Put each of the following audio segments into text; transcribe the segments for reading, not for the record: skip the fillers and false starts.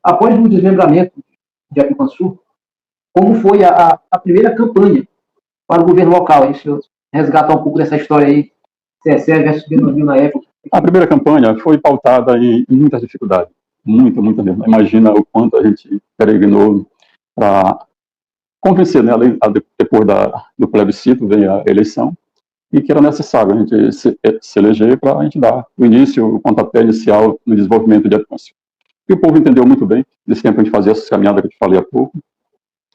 Após o desmembramento de Apipansu, como foi a primeira campanha para o governo local? Deixa eu resgatar um pouco dessa história aí, CSE versus Benoît na época. A primeira campanha foi pautada em muitas dificuldades, muita mesmo. Imagina o quanto a gente peregrinou para convencer, né, depois do plebiscito, vem a eleição, e que era necessário a gente se eleger para a gente dar o início, o pontapé inicial no desenvolvimento de Apipansu. E o povo entendeu muito bem. Nesse tempo a gente fazia essa caminhada que eu te falei há pouco,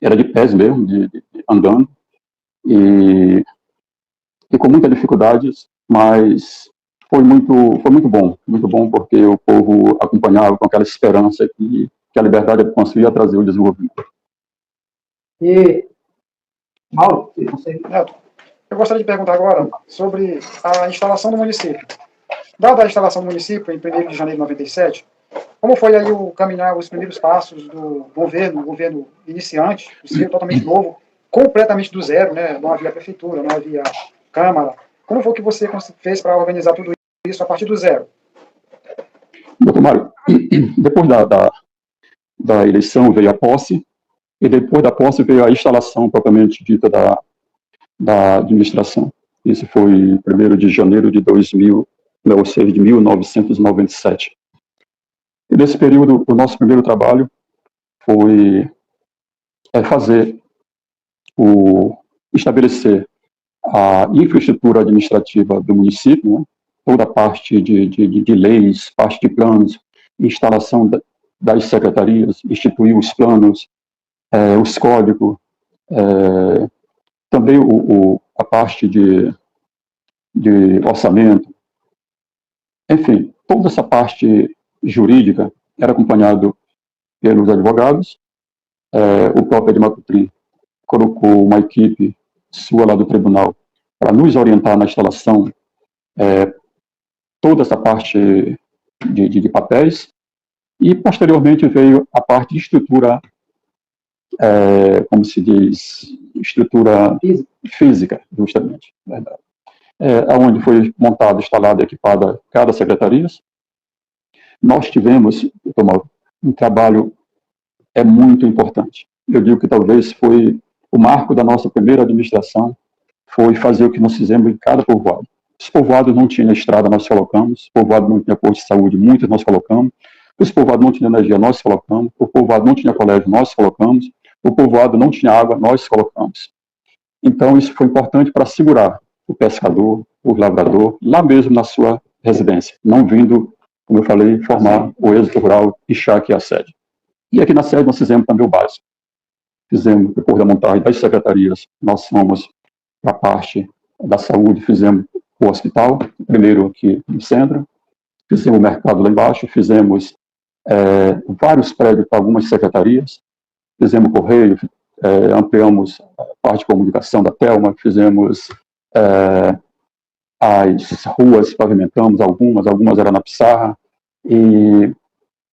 era de pés mesmo, de andando, e com muitas dificuldades, mas foi muito bom porque o povo acompanhava com aquela esperança que a liberdade conseguia trazer o desenvolvimento. E, Mauro, você consegue? Eu gostaria de perguntar agora sobre a instalação do município. Dada a instalação do município em 1º de janeiro de 97, como foi aí o caminhar, os primeiros passos do governo iniciante, o seu totalmente novo, completamente do zero, né? Não havia prefeitura, não havia Câmara. Como foi que você fez para organizar tudo isso a partir do zero? Doutor Mário, depois da eleição veio a posse, e depois da posse veio a instalação propriamente dita da administração. Isso foi 1º de janeiro de 2000, ou seja, de 1997. E nesse período, o nosso primeiro trabalho foi estabelecer a infraestrutura administrativa do município, né? Toda a parte de leis, parte de planos, instalação das secretarias, instituir os planos, os códigos, também a parte de orçamento. Enfim, toda essa parte jurídica era acompanhado pelos advogados. O próprio Edmacutri colocou uma equipe sua lá do tribunal para nos orientar na instalação, toda essa parte de papéis, e posteriormente veio a parte de estrutura, como se diz, estrutura física, justamente, verdade. Onde foi montada, instalada, equipada cada secretaria. Nós tivemos, um trabalho muito importante. Eu digo que talvez foi o marco da nossa primeira administração, foi fazer o que nós fizemos em cada povoado. Os povoados não tinham estrada, nós colocamos. Os povoados não tinham posto de saúde, muitos nós colocamos. Os povoados não tinham energia, nós colocamos. O povoado não tinha colégio, nós colocamos. O povoado não tinha água, nós colocamos. Então, isso foi importante para segurar o pescador, o lavrador, lá mesmo na sua residência, não vindo, como eu falei, formar o êxito rural e charque a sede. E aqui na sede nós fizemos também o básico. Fizemos, depois da montagem das secretarias, nós fomos para a parte da saúde, fizemos o hospital, primeiro aqui no centro, fizemos o mercado lá embaixo, fizemos vários prédios para algumas secretarias, fizemos correio, ampliamos a parte de comunicação da Telma, fizemos as ruas, pavimentamos algumas eram na pissarra, e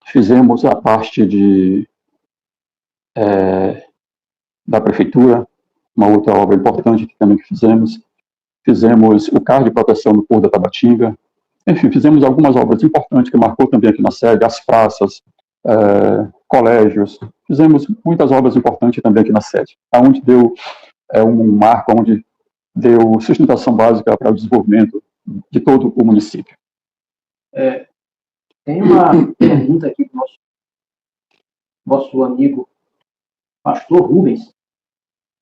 fizemos a parte da prefeitura, uma outra obra importante que também fizemos. Fizemos o carro de proteção do Porto da Tabatinga. Enfim, fizemos algumas obras importantes que marcou também aqui na sede, as praças, colégios. Fizemos muitas obras importantes também aqui na sede, onde deu um marco, onde deu sustentação básica para o desenvolvimento de todo o município. Tem uma pergunta aqui do nosso amigo pastor Rubens.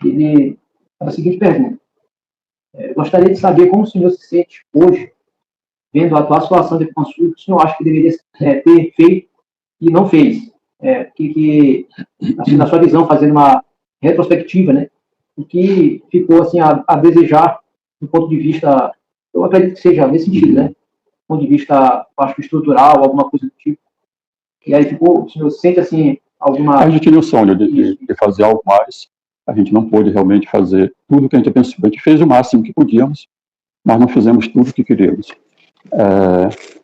Ele faz a seguinte pergunta: gostaria de saber como o senhor se sente hoje, vendo a atual situação de Apipansu, o senhor acha que deveria ter feito e não fez? Assim, na sua visão, fazendo uma retrospectiva, né? O que ficou assim, a desejar do ponto de vista, eu acredito que seja nesse sentido, né? Do ponto de vista, acho que estrutural, alguma coisa do tipo. E aí ficou, o senhor sente assim, alguma... A gente tinha o sonho de fazer algo mais. A gente não pôde realmente fazer tudo o que a gente pensou. A gente fez o máximo que podíamos, mas não fizemos tudo o que queríamos.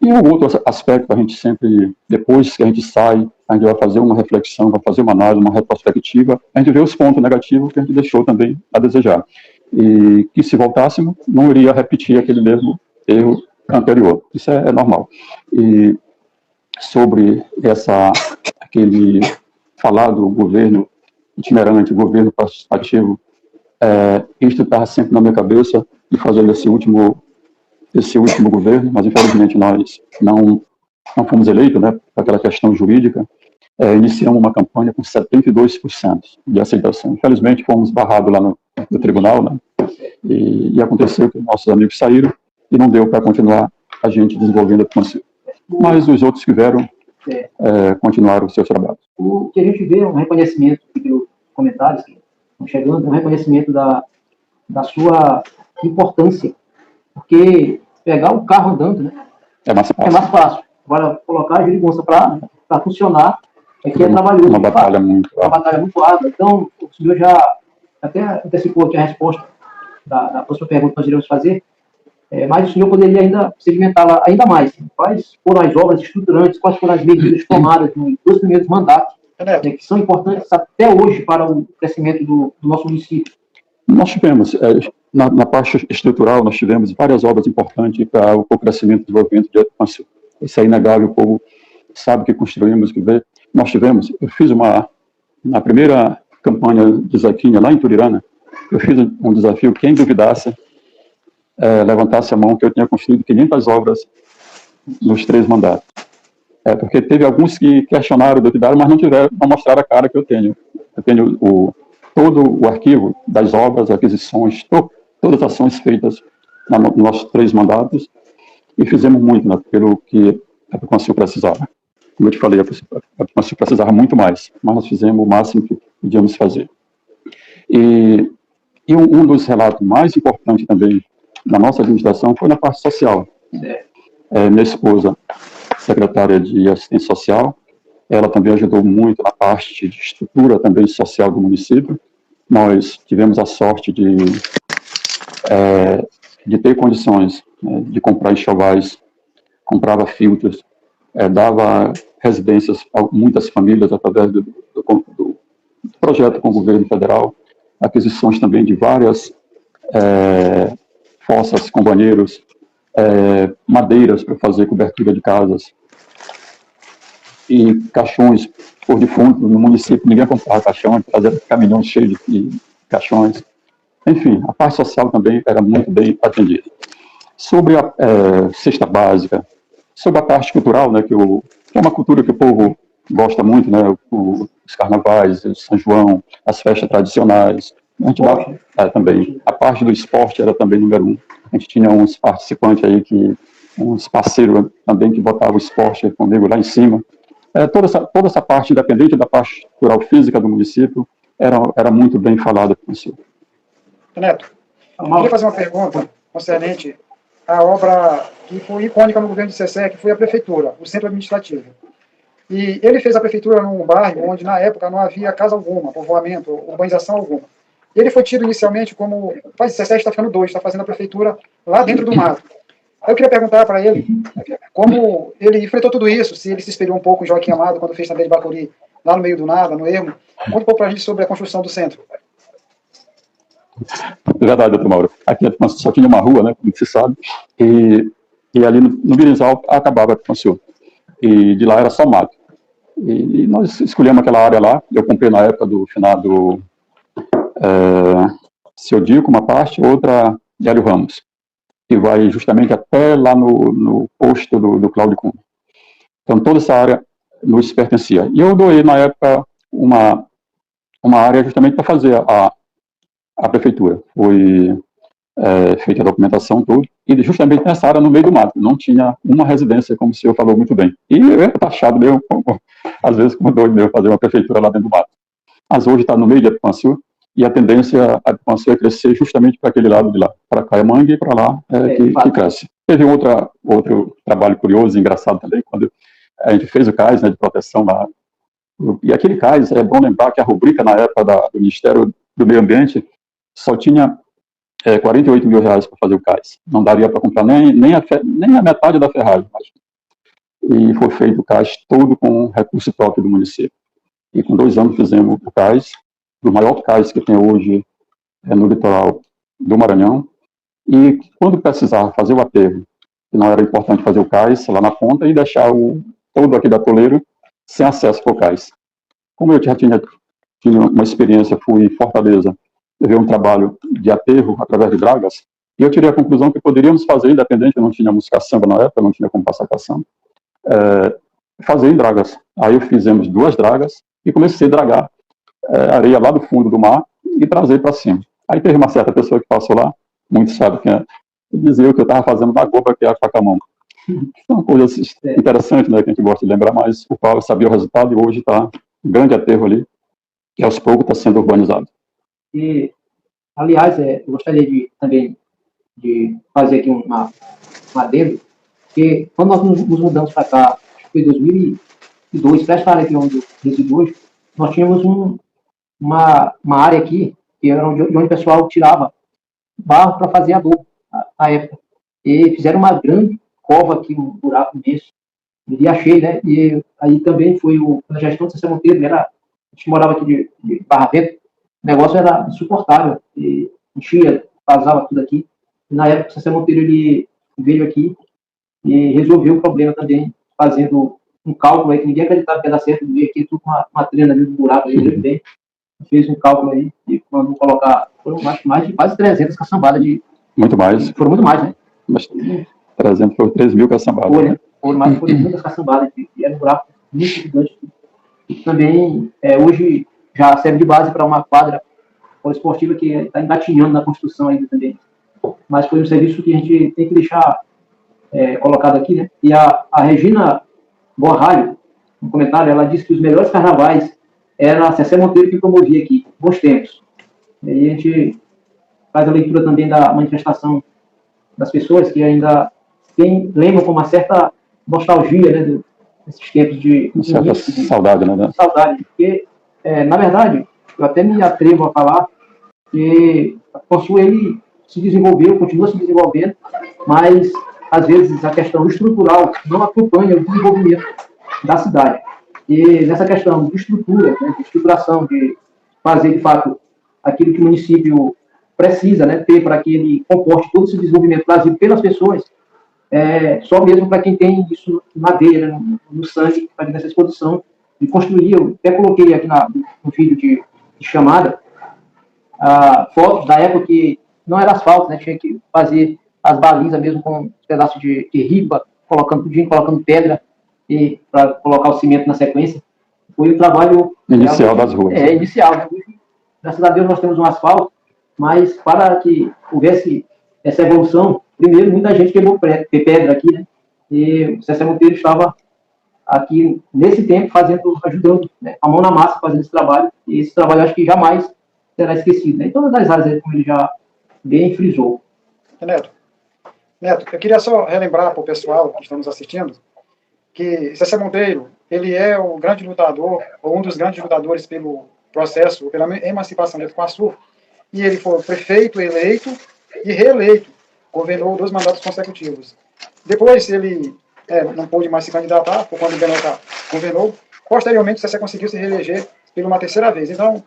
E um outro aspecto, a gente sempre, depois que a gente sai, a gente vai fazer uma reflexão, vai fazer uma análise, uma retrospectiva, a gente vê os pontos negativos que a gente deixou também a desejar. E que se voltássemos, não iria repetir aquele mesmo erro anterior. Isso é normal. E sobre essa aquele falado governo itinerante, governo participativo, isto estava sempre na minha cabeça de fazer esse último governo, mas infelizmente nós não fomos eleitos, né, por aquela questão jurídica. Iniciamos uma campanha com 72% de aceitação. Infelizmente fomos barrados lá no tribunal, né, e aconteceu que nossos amigos saíram e não deu para continuar a gente desenvolvendo a FEComSil. Mas os outros que vieram continuaram os seus trabalhos. O que a gente vê é um reconhecimento, pelos comentários que estão chegando, é um reconhecimento da sua importância, porque pegar o carro andando, né, é mais fácil. Agora, colocar a geringonça para funcionar é que é trabalhoso. Uma batalha muito árdua. Então, o senhor já até antecipou aqui a resposta da próxima pergunta que nós iremos fazer, mas o senhor poderia ainda segmentá-la ainda mais. Quais foram as obras estruturantes, quais foram as medidas tomadas nos 2 primeiros mandatos, que são importantes até hoje para o crescimento do nosso município? Nós tivemos, na parte estrutural, nós tivemos várias obras importantes para o crescimento e desenvolvimento de FEComSil. Isso é inegável, o povo sabe que construímos, que vê. Nós tivemos, eu fiz na primeira campanha de Zequinha, lá em Turirana, eu fiz um desafio, quem duvidasse, levantasse a mão, que eu tinha construído 500 obras nos 3 mandatos. Porque teve alguns que questionaram, duvidaram, mas não mostraram a cara que eu tenho. Eu tenho todo o arquivo das obras, aquisições, todas as ações feitas nos nossos 3 mandatos, e fizemos muito, né, pelo que a FEComSil precisava. Como eu te falei, a FEComSil precisava muito mais, mas nós fizemos o máximo que podíamos fazer. E um dos relatos mais importantes também na nossa administração foi na parte social. Minha esposa, secretária de assistência social, ela também ajudou muito na parte de estrutura também social do município. Nós tivemos a sorte de ter condições de comprar enxovais, comprava filtros, dava residências a muitas famílias através do projeto com o governo federal, aquisições também de várias fossas com banheiros, madeiras para fazer cobertura de casas, e caixões por defunto no município. Ninguém comprava caixão, fazia caminhões cheios de caixões. Enfim, a parte social também era muito bem atendida. Sobre a cesta básica, sobre a parte cultural, né, que é uma cultura que o povo gosta muito, né, os carnavais, o São João, as festas tradicionais. A gente também. A parte do esporte era também número 1. A gente tinha uns participantes aí, uns parceiros também que botavam o esporte comigo lá em cima. Toda essa parte, independente da parte cultural física do município, era muito bem falada por você. Neto, eu queria fazer uma pergunta concernente à obra que foi icônica no governo de Cessé, que foi a prefeitura, o centro administrativo. E ele fez a prefeitura num bairro onde, na época, não havia casa alguma, povoamento, urbanização alguma. Ele foi tido inicialmente como, Cessé está ficando doido, está fazendo a prefeitura lá dentro do mato. Aí eu queria perguntar para ele como ele enfrentou tudo isso, se ele se espelhou um pouco em Joaquim Amado, quando fez também de Bacuri, lá no meio do nada, no ermo. Conta um pouco para a gente sobre a construção do centro. Verdade, doutor Mauro. Aqui só tinha uma rua, né, como se sabe, e ali no Birinzal acabava a FEComSil. E de lá era só mato. E nós escolhemos aquela área lá. Eu comprei na época do finado Seu Dico, uma parte, outra de Hélio Ramos, que vai justamente até lá no posto do Cláudio Cunha. Então, toda essa área nos pertencia. E eu doei, na época, uma área justamente para fazer a prefeitura. Foi feita a documentação toda, e justamente nessa área, no meio do mato, não tinha uma residência, como o senhor falou muito bem. E eu era taxado mesmo, às vezes, como doido mesmo, fazer uma prefeitura lá dentro do mato. Mas hoje está no meio de FEComSil, e a tendência a FEComSil é crescer justamente para aquele lado de lá, para Caiamangue e para lá que cresce. Teve outro trabalho curioso e engraçado também, quando a gente fez o CAIS, né, de proteção lá. E aquele CAIS, é bom lembrar que a rubrica na época do Ministério do Meio Ambiente só tinha 48 mil reais para fazer o CAIS. Não daria para comprar nem a metade da ferragem. E foi feito o CAIS todo com recurso próprio do município. E com 2 anos fizemos o CAIS, o maior CAIS que tem hoje no litoral do Maranhão. E quando precisava fazer o aterro, que não era importante fazer o CAIS lá na ponta e deixar todo aqui da Toleiro sem acesso focais. Como eu já tinha uma experiência, fui em Fortaleza, ver um trabalho de aterro através de dragas, e eu tirei a conclusão que poderíamos fazer, independente, não tínhamos caçamba na época, não tinha como passar caçamba, fazer em dragas. Aí fizemos 2 dragas e comecei a dragar areia lá do fundo do mar e trazer para cima. Aí teve uma certa pessoa que passou lá, muito sabe quem é, e dizia que eu estava fazendo na goba que é a faca mão. É uma coisa interessante, né, que a gente gosta de lembrar, mas o Paulo sabia o resultado e hoje está um grande aterro ali, que aos poucos está sendo urbanizado. E, aliás, eu gostaria também de fazer aqui um adendo, que quando nós nos mudamos para cá, acho que foi em 2002, para esta área aqui onde eu resido hoje, nós tínhamos uma área aqui, que era onde o pessoal tirava barro para fazer adubo, na época. E fizeram uma grande cova aqui, um buraco imenso, e achei, né? E aí também foi a gestão de César Monteiro, a gente morava aqui de Barra Vento, o negócio era insuportável, e enchia, vazava tudo aqui. E na época o César Monteiro ele veio aqui e resolveu o problema também, fazendo um cálculo aí que ninguém acreditava que ia dar certo, veio aqui tudo com uma trena ali do buraco, aí bem, fez um cálculo aí, e quando colocar, foram mais de quase 300 caçambadas de... Muito mais. Foram muito mais, né? Mas 300 foi 3.000 caçambadas. Foi, né? Foram muitas caçambadas, e era um buraco muito gigante. E também, hoje, já serve de base para uma quadra esportiva que está engatinhando na construção ainda também. Mas foi um serviço que a gente tem que deixar colocado aqui, né? E a Regina Borralho, no comentário, ela disse que os melhores carnavais era a Cecé Monteiro que promovia aqui, bons tempos. E aí a gente faz a leitura também da manifestação das pessoas que ainda lembram com uma certa nostalgia, né, desses tempos de saudade, né? Saudade, porque, na verdade, eu até me atrevo a falar que o Consul, ele se desenvolveu, continua se desenvolvendo, mas, às vezes, a questão estrutural não acompanha o desenvolvimento da cidade. E nessa questão de estrutura, né, de estruturação, de fazer, de fato, aquilo que o município precisa, né, ter para que ele comporte todo esse desenvolvimento trazido pelas pessoas, só mesmo para quem tem isso na veia, né, no sangue, fazendo essa exposição de construir. Eu até coloquei aqui no vídeo de chamada fotos da época que não era asfalto, né, tinha que fazer as balizas mesmo com um pedaço de ripa, colocando tudinho, colocando pedra e para colocar o cimento na sequência. Foi o trabalho inicial das ruas. Inicial. Né? Graças a Deus nós temos um asfalto, mas para que houvesse essa evolução, primeiro muita gente queimou pedra aqui, né? E o César Monteiro estava aqui nesse tempo ajudando, né? A mão na massa fazendo esse trabalho, e esse trabalho acho que jamais será esquecido, né? Em todas as áreas, como ele já bem frisou. Neto, eu queria só relembrar para o pessoal que estamos assistindo que César Monteiro, ele é o grande lutador, ou um dos grandes lutadores pelo processo, pela emancipação do Ituaçu, e ele foi prefeito eleito e reeleito, governou 2 mandatos consecutivos. Depois ele não pôde mais se candidatar, por quando o Benota governou. Posteriormente, César conseguiu se reeleger pela uma 3ª vez. Então,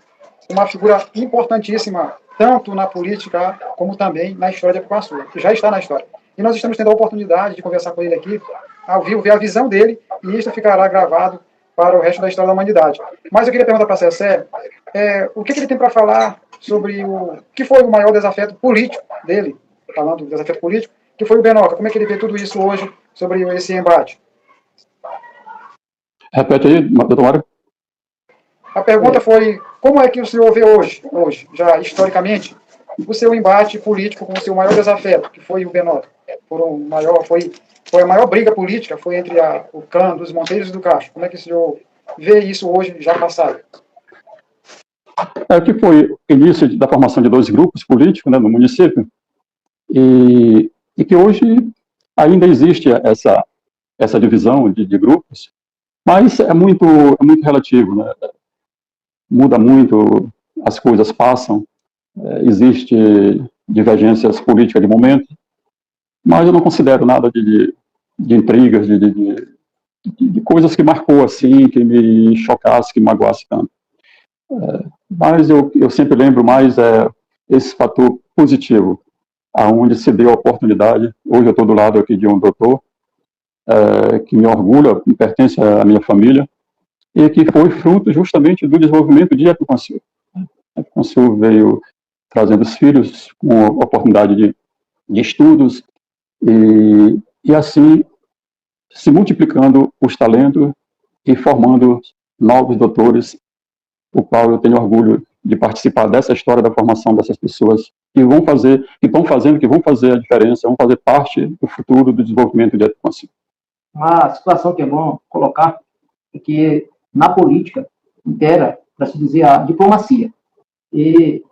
uma figura importantíssima, tanto na política como também na história de Ituaçu, que já está na história. E nós estamos tendo a oportunidade de conversar com ele aqui, ao vivo, ver a visão dele, e isso ficará gravado para o resto da história da humanidade. Mas eu queria perguntar para César, o que ele tem para falar sobre o que foi o maior desafio político dele, falando do desafio político, que foi o Benoca. Como é que ele vê tudo isso hoje sobre esse embate? Repete aí, doutor Mário. A pergunta foi, como é que o senhor vê hoje, já historicamente, o seu embate político com o seu maior desafio, que foi o Benoca? Foi a maior briga política, foi entre o clã dos Monteiros e do Castro. Como é que o senhor vê isso hoje, já passado? Que foi o início da formação de 2 grupos políticos, né, no município, e que hoje ainda existe essa divisão de grupos, mas é muito relativo, né? Muda muito, as coisas passam, existe divergências políticas de momento, mas eu não considero nada de intrigas, de coisas que marcou assim, que me chocasse, que me magoasse tanto. Mas eu sempre lembro mais esse fator positivo, aonde se deu a oportunidade. Hoje eu estou do lado aqui de um doutor que me orgulha, me pertence à minha família, e que foi fruto justamente do desenvolvimento de Epiconsul. Epiconsul veio trazendo os filhos com oportunidade de estudos e assim se multiplicando os talentos e formando novos doutores, o qual eu tenho orgulho de participar dessa história da formação dessas pessoas que vão fazer a diferença, vão fazer parte do futuro do desenvolvimento de Epiconsul. Uma situação que é bom colocar é que na política inteira, para se dizer, a diplomacia. E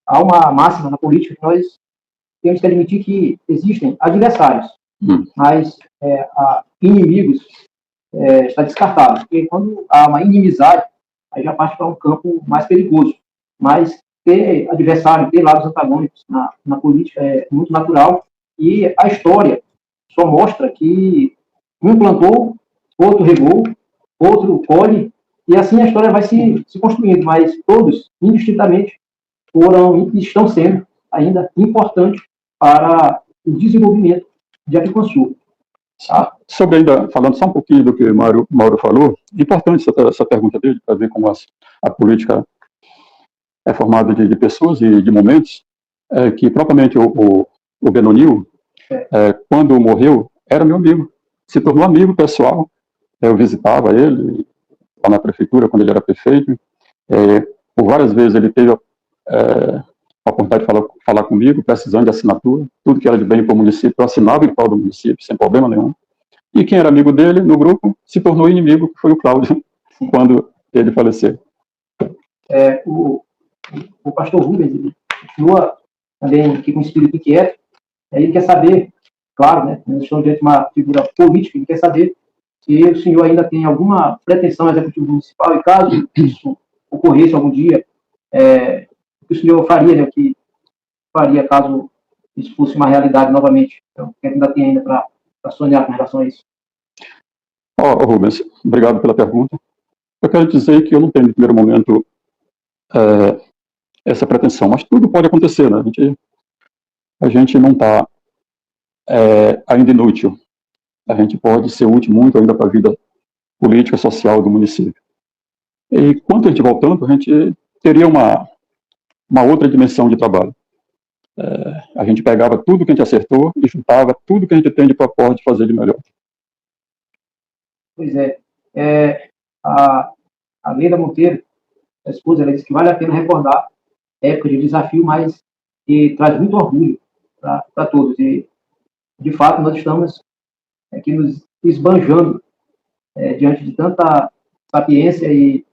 há uma máxima na política que nós temos que admitir que existem adversários, mas inimigos está descartado. Porque quando há uma inimizade, aí já parte para um campo mais perigoso. Mas ter adversário, ter lados antagônicos na política é muito natural. E a história só mostra que um plantou, outro regou, outro colhe, e assim a história vai se construindo. Mas todos, indistintamente, foram e estão sendo ainda importantes para o desenvolvimento de Epiconsul. Tá? Sobre ainda, falando só um pouquinho do que o Mauro falou, importante essa pergunta dele, para ver como a política é formada de pessoas e de momentos, que propriamente o Benonil, quando morreu, era meu amigo, se tornou amigo pessoal, eu visitava ele lá na prefeitura, quando ele era prefeito, por várias vezes ele teve a oportunidade de falar comigo, precisando de assinatura, tudo que era de bem para o município, eu assinava em prol do município, sem problema nenhum. E quem era amigo dele no grupo se tornou inimigo, que foi o Cláudio, quando ele faleceu. O pastor Rubens, ele continua também aqui com o espírito inquieto, ele quer saber, claro, né, nós estamos diante de uma figura política, ele quer saber se o senhor ainda tem alguma pretensão ao executivo municipal, e caso isso ocorresse algum dia, o que o senhor faria, né, o que faria caso isso fosse uma realidade novamente. Então, o que ainda tem ainda para sonhar com relação a isso? Rubens, obrigado pela pergunta. Eu quero dizer que eu não tenho, no primeiro momento, essa pretensão, mas tudo pode acontecer, né? A gente não está ainda inútil. A gente pode ser útil muito ainda para a vida política e social do município. E quando a gente voltando, a gente teria uma outra dimensão de trabalho. A gente pegava tudo que a gente acertou e juntava tudo que a gente tem de propósito de fazer de melhor. Pois a Leila Monteiro, a esposa, ela disse que vale a pena recordar a época de desafio, mas que traz muito orgulho para todos. E, de fato, nós estamos aqui nos esbanjando diante de tanta sapiência e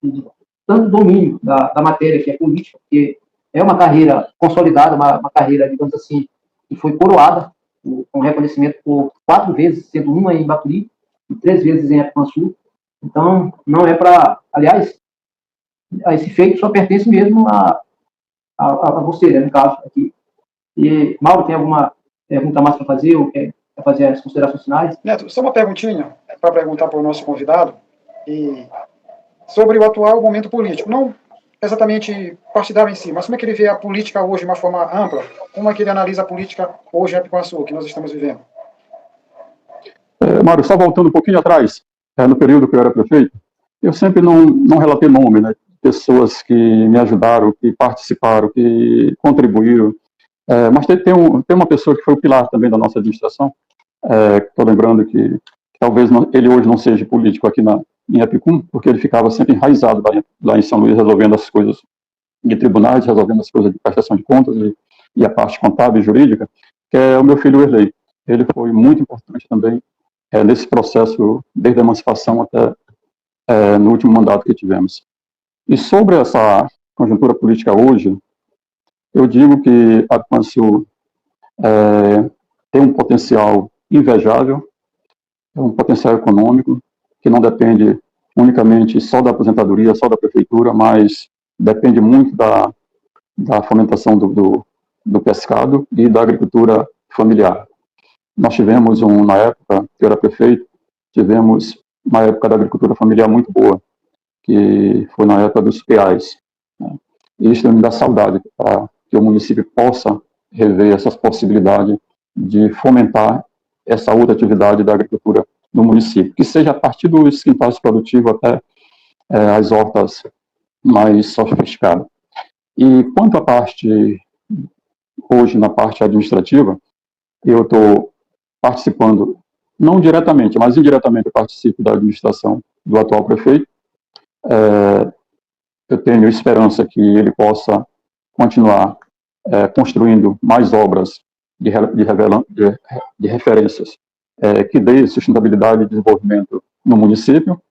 de tanto domínio da matéria que é política, porque é uma carreira consolidada, uma carreira, digamos assim, que foi coroada com reconhecimento por 4 vezes, sendo uma em Batuí e 3 vezes em Epiconsul. Então, não é para... Aliás, esse feito só pertence mesmo a você, né, no caso aqui. E, Mauro, tem alguma pergunta mais para fazer ou quer fazer as considerações finais? Neto, só uma perguntinha para perguntar para o nosso convidado sobre o atual momento político. Não exatamente partidário em si, mas como é que ele vê a política hoje de uma forma ampla? Como é que ele analisa a política hoje em Epiconsul, que nós estamos vivendo? Mário, só voltando um pouquinho atrás, no período que eu era prefeito, eu sempre não relatei nome, né? Pessoas que me ajudaram, que participaram, que contribuíram. Mas tem uma pessoa que foi o pilar também da nossa administração. Estou lembrando que talvez ele hoje não seja político aqui em Epicum, porque ele ficava sempre enraizado lá em São Luís, resolvendo as coisas de tribunais, resolvendo as coisas de prestação de contas e a parte contábil e jurídica, que é o meu filho Erlei. Ele foi muito importante também nesse processo, desde a emancipação até no último mandato que tivemos. E sobre essa conjuntura política hoje, eu digo que a Epiconsul tem um potencial invejável, um potencial econômico, que não depende unicamente só da aposentadoria, só da prefeitura, mas depende muito da fomentação do pescado e da agricultura familiar. Nós tivemos, na época que eu era prefeito, tivemos uma época da agricultura familiar muito boa, que foi na época dos PAs. Né? E isso me dá saudade para que o município possa rever essas possibilidades de fomentar essa outra atividade da agricultura no município, que seja a partir dos quintais produtivos até as hortas mais sofisticadas. E quanto à parte, hoje, na parte administrativa, eu estou participando, não diretamente, mas indiretamente eu participo da administração do atual prefeito. Eu tenho esperança que ele possa continuar construindo mais obras de referências que dê sustentabilidade e desenvolvimento no município,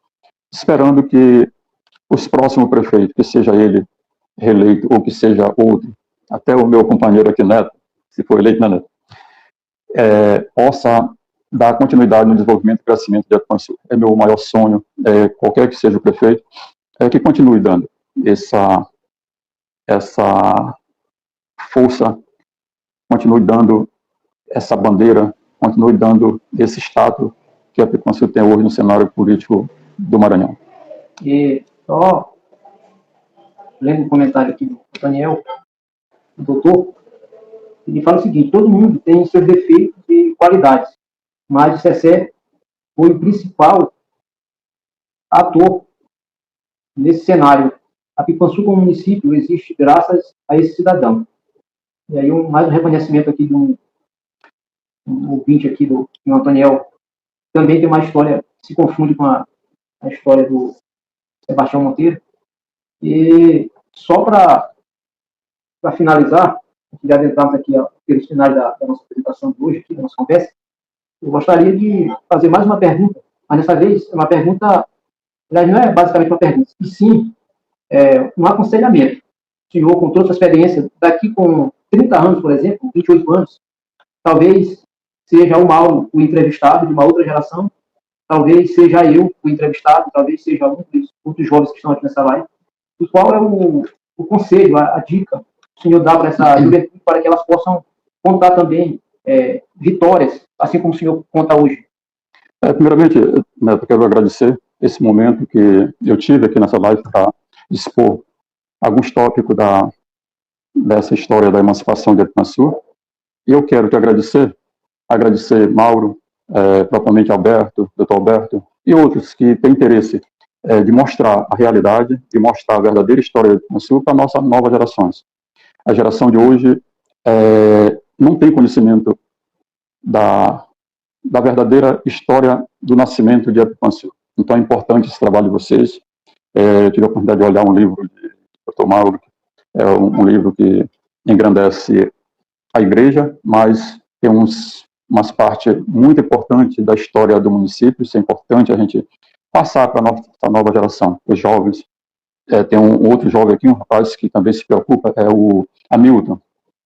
esperando que os próximos prefeitos, que seja ele reeleito ou que seja outro, até o meu companheiro aqui, Neto, se for eleito, né, Neto, possa dar continuidade no desenvolvimento e crescimento de Jacumã-Sul. É meu maior sonho, qualquer que seja o prefeito, que continue dando essa força, continue dando essa bandeira, continue dando esse status que a Jacumã-Sul tem hoje no cenário político do Maranhão. E só lendo um comentário aqui do Daniel, o doutor, ele fala o seguinte: todo mundo tem seus defeitos e qualidades, mas o Cessé foi o principal ator nesse cenário. A Pipançu como município existe graças a esse cidadão. E aí mais um reconhecimento aqui de um ouvinte aqui do Antoniel, também tem uma história que se confunde com a história do Sebastião Monteiro. E só para finalizar, já adentramos aqui pelo cenário da nossa apresentação de hoje, aqui, da nossa conversa, eu gostaria de fazer mais uma pergunta, mas dessa vez é uma pergunta, não é basicamente uma pergunta, e sim um aconselhamento. O senhor, com toda a sua experiência, daqui com 30 anos, por exemplo, 28 anos, talvez seja o Mauro o entrevistado de uma outra geração, talvez seja eu o entrevistado, talvez seja um dos outros jovens que estão aqui nessa live. E qual é o conselho, a dica que o senhor dá para essa juventude, para que elas possam contar também vitórias, assim como o senhor conta hoje? Primeiramente, Neto, quero agradecer esse momento que eu tive aqui nessa live para expor alguns tópicos dessa história da emancipação de Jacumã-Sul. E eu quero te agradecer Mauro, propriamente Alberto, doutor Alberto, e outros que têm interesse de mostrar a realidade, de mostrar a verdadeira história de Jacumã-Sul para nossas novas gerações. A geração de hoje não tem conhecimento da verdadeira história do nascimento de Jacumã-Sul. Então é importante esse trabalho de vocês. Eu tive a oportunidade de olhar um livro de Dr. Mauro, um livro que engrandece a igreja, mas tem umas partes muito importantes da história do município. Isso é importante a gente passar para a nova geração, os jovens. Tem um outro jovem aqui, um rapaz que também se preocupa, é o Hamilton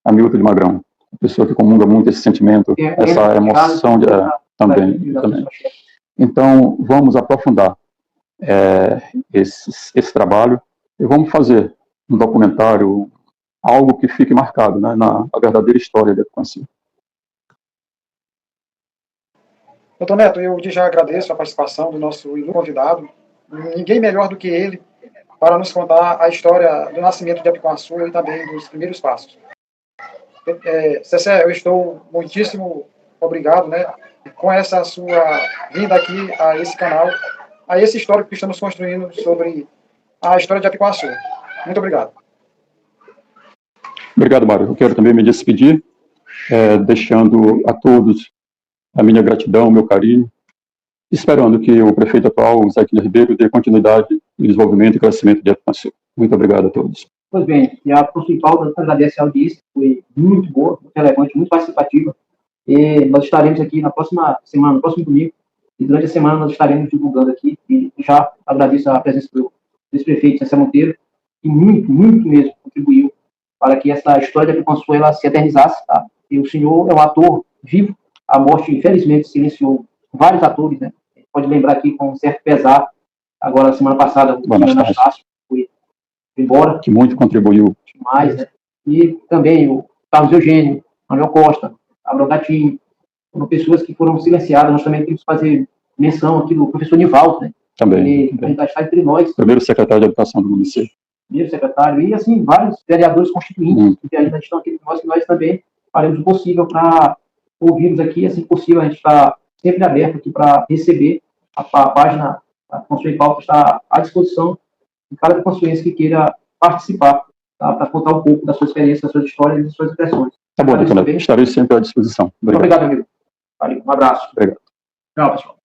de Magrão, uma pessoa que comunga muito esse sentimento, essa emoção também. Então, vamos aprofundar esse trabalho e vamos fazer um documentário, algo que fique marcado, né, na verdadeira história da Jacumã-Sul. Doutor Neto, eu já agradeço a participação do nosso convidado. Ninguém melhor do que ele para nos contar a história do nascimento de Jacumã-Sul e também dos primeiros passos. Cessé, eu estou muitíssimo obrigado, né, com essa sua vinda aqui a esse canal, a esse histórico que estamos construindo sobre a história de Jacumã-Sul. Muito obrigado. Obrigado, Mário. Eu quero também me despedir, deixando a todos a minha gratidão, o meu carinho, esperando que o prefeito atual, Zé Quilha Ribeiro, dê continuidade no desenvolvimento e crescimento de Jacumã-Sul. Muito obrigado a todos. Pois bem, e a principal agradece a audiência, foi muito boa, muito relevante, muito participativa. E nós estaremos aqui na próxima semana, no próximo domingo, e durante a semana nós estaremos divulgando aqui, e já agradeço a presença do ex-prefeito Cessé Monteiro, que muito, muito mesmo contribuiu para que essa história de Jacumã-Sul ela se eternizasse, tá? E o senhor é um ator vivo. A morte, infelizmente, silenciou vários atores, né? A gente pode lembrar aqui com um certo pesar, agora, semana passada, o senhor Anastácio foi embora. Que muito contribuiu. Demais, né? E também o Carlos Eugênio, Manuel Costa, Gabriel Gatinho, foram pessoas que foram silenciadas. Nós também temos que fazer menção aqui do professor Nivaldo, né? Também. Ele está entre nós. Primeiro secretário de Educação do município. Primeiro secretário, e assim, vários vereadores constituintes que ainda estão aqui com nós, que nós também faremos o possível para ouvirmos aqui, assim possível, a gente está sempre aberto aqui para receber. A página da Construir Pauta está à disposição de cada consulência que queira participar, tá? Para contar um pouco da sua experiência, das suas histórias e das suas impressões. Tá bom, doutor. Estarei sempre à disposição. Muito obrigado, amigo. Valeu, um abraço. Obrigado. Tchau, pessoal.